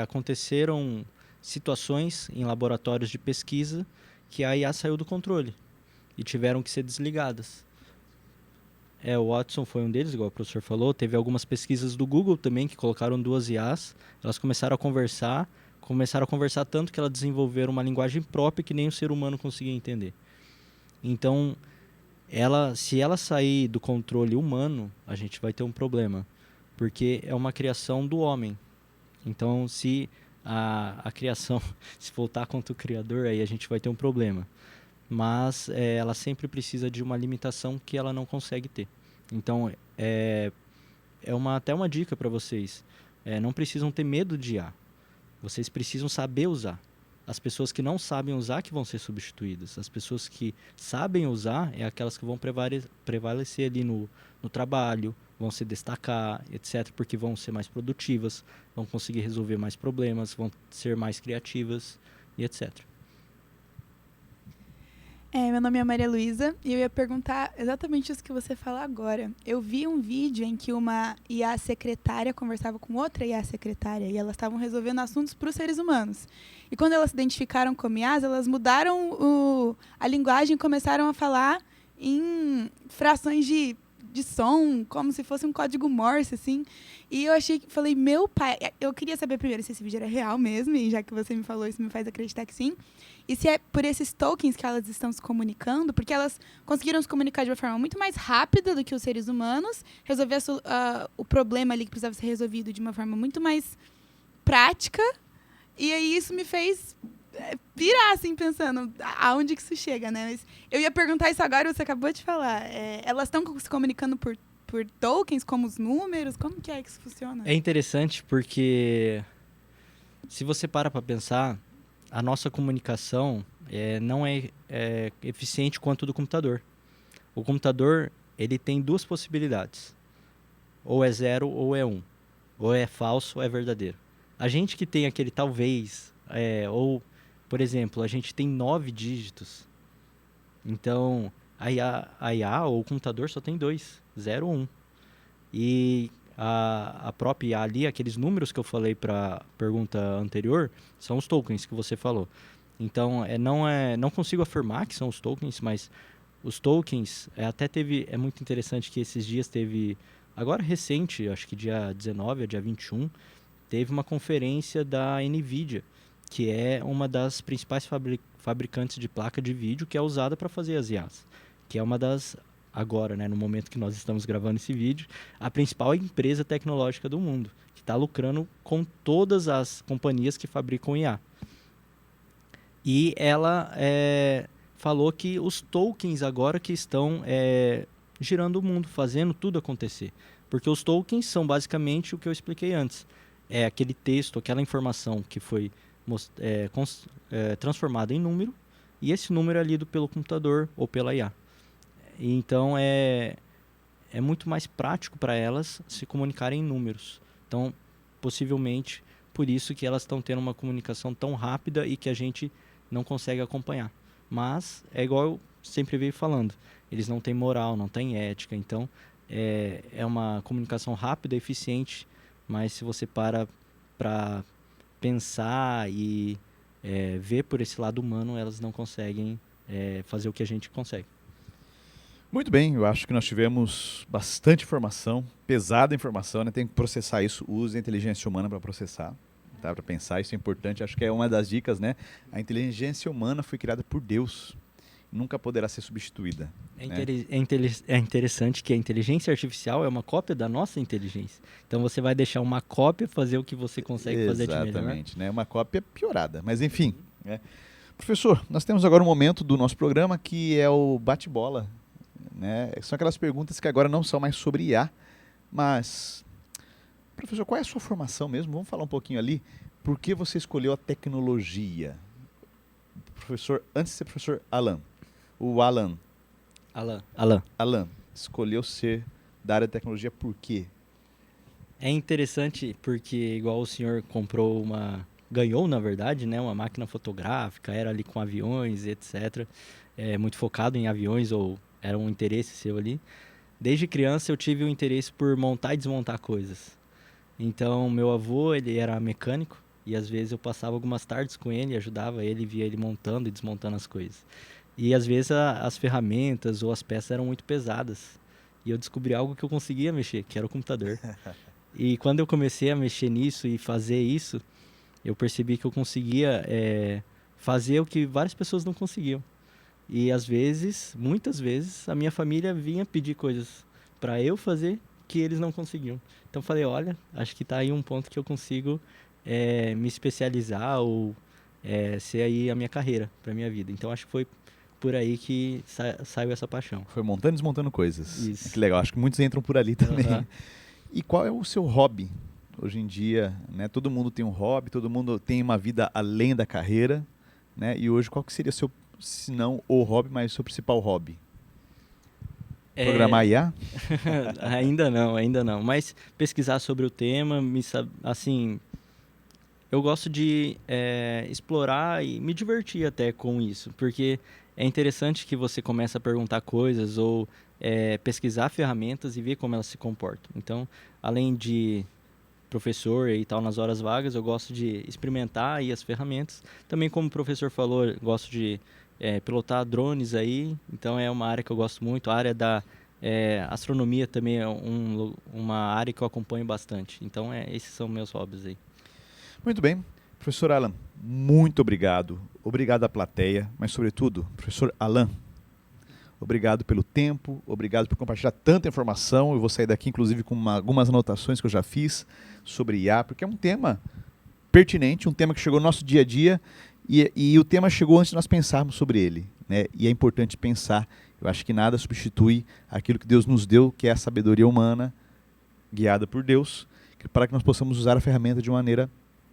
aconteceram situações em laboratórios de pesquisa que a IA saiu do controle e tiveram que ser desligadas. O Watson foi um deles, igual o professor falou. Teve algumas pesquisas do Google também que colocaram 2 IAs. Elas começaram a conversar tanto que elas desenvolveram uma linguagem própria que nem o ser humano conseguia entender. Então, se ela sair do controle humano, a gente vai ter um problema, porque é uma criação do homem. Então, se a criação se voltar contra o criador, aí a gente vai ter um problema. Mas ela sempre precisa de uma limitação que ela não consegue ter. Então, até uma dica para vocês. Não precisam ter medo de IA. Vocês precisam saber usar. As pessoas que não sabem usar que vão ser substituídas. As pessoas que sabem usar é aquelas que vão prevalecer ali no trabalho, vão se destacar, etc. Porque vão ser mais produtivas, vão conseguir resolver mais problemas, vão ser mais criativas e etc. Meu nome é Maria Luísa e eu ia perguntar exatamente isso que você fala agora. Eu vi um vídeo em que uma IA secretária conversava com outra IA secretária e elas estavam resolvendo assuntos para os seres humanos. E quando elas se identificaram como IAs, elas mudaram a linguagem e começaram a falar em frações de som, como se fosse um código Morse, assim. E eu falei, meu pai... Eu queria saber primeiro se esse vídeo era real mesmo, e já que você me falou, isso me faz acreditar que sim. E se é por esses tokens que elas estão se comunicando, porque elas conseguiram se comunicar de uma forma muito mais rápida do que os seres humanos, resolver o problema ali que precisava ser resolvido de uma forma muito mais prática, e aí isso me fez pirar, assim, pensando aonde que isso chega, né? Mas eu ia perguntar isso agora, você acabou de falar. Elas estão se comunicando por tokens, como os números? Como que é que isso funciona? É interessante porque se você para pensar, a nossa comunicação não é eficiente quanto do computador. O computador ele tem 2 possibilidades. Ou é 0 ou é 1. Ou é falso ou é verdadeiro. A gente que tem aquele talvez, ou, por exemplo, a gente tem 9 dígitos. Então, a IA ou o computador só tem 2, 0 ou 1. E a própria IA ali, aqueles números que eu falei para a pergunta anterior, são os tokens que você falou. Então, não consigo afirmar que são os tokens, mas os tokens, é muito interessante que esses dias teve, agora recente, acho que dia 19 ou dia 21, teve uma conferência da NVIDIA, que é uma das principais fabricantes de placa de vídeo que é usada para fazer as IAs, que é uma das... agora, né, no momento que nós estamos gravando esse vídeo, a principal empresa tecnológica do mundo, que está lucrando com todas as companhias que fabricam IA. E ela falou que os tokens agora que estão girando o mundo, fazendo tudo acontecer. Porque os tokens são basicamente o que eu expliquei antes. É aquele texto, aquela informação que foi transformada em número, e esse número é lido pelo computador ou pela IA. Então, é muito mais prático para elas se comunicarem em números. Então, possivelmente, por isso que elas estão tendo uma comunicação tão rápida e que a gente não consegue acompanhar. Mas, é igual eu sempre veio falando. Eles não têm moral, não têm ética, então é uma comunicação rápida, eficiente, mas se você para pensar e ver por esse lado humano, elas não conseguem fazer o que a gente consegue. Muito bem, eu acho que nós tivemos bastante informação, pesada informação, né? Tem que processar isso, use a inteligência humana para processar, tá? Para pensar, isso é importante, acho que é uma das dicas, né? A inteligência humana foi criada por Deus, nunca poderá ser substituída. É interessante que a inteligência artificial é uma cópia da nossa inteligência. Então você vai deixar uma cópia fazer o que você consegue fazer de melhor. Exatamente, né? Uma cópia piorada, mas enfim. Né? Professor, nós temos agora um momento do nosso programa que é o bate-bola. Né? São aquelas perguntas que agora não são mais sobre IA, mas, professor, qual é a sua formação mesmo? Vamos falar um pouquinho ali. Por que você escolheu a tecnologia? Professor, antes de ser professor Alan, o Alan escolheu ser da área de tecnologia por quê? É interessante porque, igual o senhor ganhou, na verdade, né, uma máquina fotográfica, era ali com aviões, etc. Muito focado em aviões, ou era um interesse seu ali. Desde criança eu tive o interesse por montar e desmontar coisas. Então, meu avô, ele era mecânico, e às vezes eu passava algumas tardes com ele, ajudava ele, via ele montando e desmontando as coisas. E às vezes as ferramentas ou as peças eram muito pesadas. E eu descobri algo que eu conseguia mexer, que era o computador. E quando eu comecei a mexer nisso e fazer isso, eu percebi que eu conseguia fazer o que várias pessoas não conseguiam. E às vezes, muitas vezes, a minha família vinha pedir coisas para eu fazer que eles não conseguiam. Então falei, olha, acho que está aí um ponto que eu consigo me especializar ou ser aí a minha carreira para minha vida. Então acho que foi por aí que saiu essa paixão. Foi montando e desmontando coisas. Isso. Que legal, acho que muitos entram por ali também. Uhum. E qual é o seu hobby? Hoje em dia, né, todo mundo tem um hobby, todo mundo tem uma vida além da carreira, né? E hoje qual que seria seu, se não o hobby, mas o seu principal hobby? Programar IA? Ainda não. Mas pesquisar sobre o tema, assim, eu gosto de explorar e me divertir até com isso, porque é interessante que você começa a perguntar coisas ou pesquisar ferramentas e ver como elas se comportam. Então, além de professor e tal nas horas vagas, eu gosto de experimentar aí as ferramentas. Também, como o professor falou, eu gosto de pilotar drones aí, então é uma área que eu gosto muito. A área da astronomia também é uma área que eu acompanho bastante. Então, esses são meus hobbies aí. Muito bem. Professor Alan, muito obrigado. Obrigado à plateia, mas sobretudo, professor Alan, obrigado pelo tempo, obrigado por compartilhar tanta informação. Eu vou sair daqui, inclusive, com algumas anotações que eu já fiz sobre IA, porque é um tema pertinente, um tema que chegou no nosso dia a dia e o tema chegou antes de nós pensarmos sobre ele, né? E é importante pensar. Eu acho que nada substitui aquilo que Deus nos deu, que é a sabedoria humana, guiada por Deus, para que nós possamos usar a ferramenta de uma maneira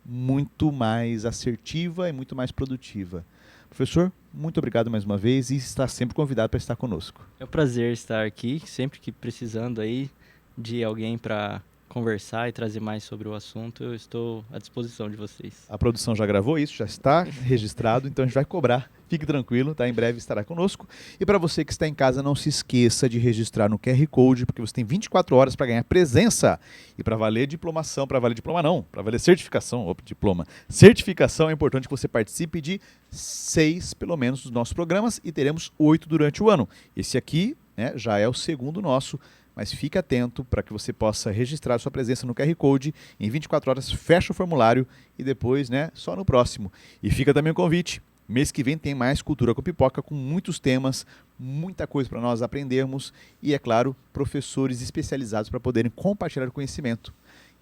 muito mais assertiva e muito mais produtiva. Professor, muito obrigado mais uma vez e está sempre convidado para estar conosco. É um prazer estar aqui, sempre que precisando aí de alguém para conversar e trazer mais sobre o assunto, eu estou à disposição de vocês. A produção já gravou isso, já está registrado, então a gente vai cobrar. Fique tranquilo, tá? Em breve estará conosco. E para você que está em casa, não se esqueça de registrar no QR Code, porque você tem 24 horas para ganhar presença. E para valer diplomação, para valer diploma não, para valer certificação, diploma. Certificação é importante que você participe de 6, pelo menos, dos nossos programas e teremos 8 durante o ano. Esse aqui, né, já é o segundo nosso, mas fique atento para que você possa registrar sua presença no QR Code. Em 24 horas, fecha o formulário e depois, né, só no próximo. E fica também o convite. Mês que vem tem mais Cultura com Pipoca, com muitos temas, muita coisa para nós aprendermos e, é claro, professores especializados para poderem compartilhar o conhecimento.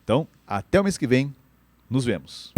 Então, até o mês que vem, nos vemos.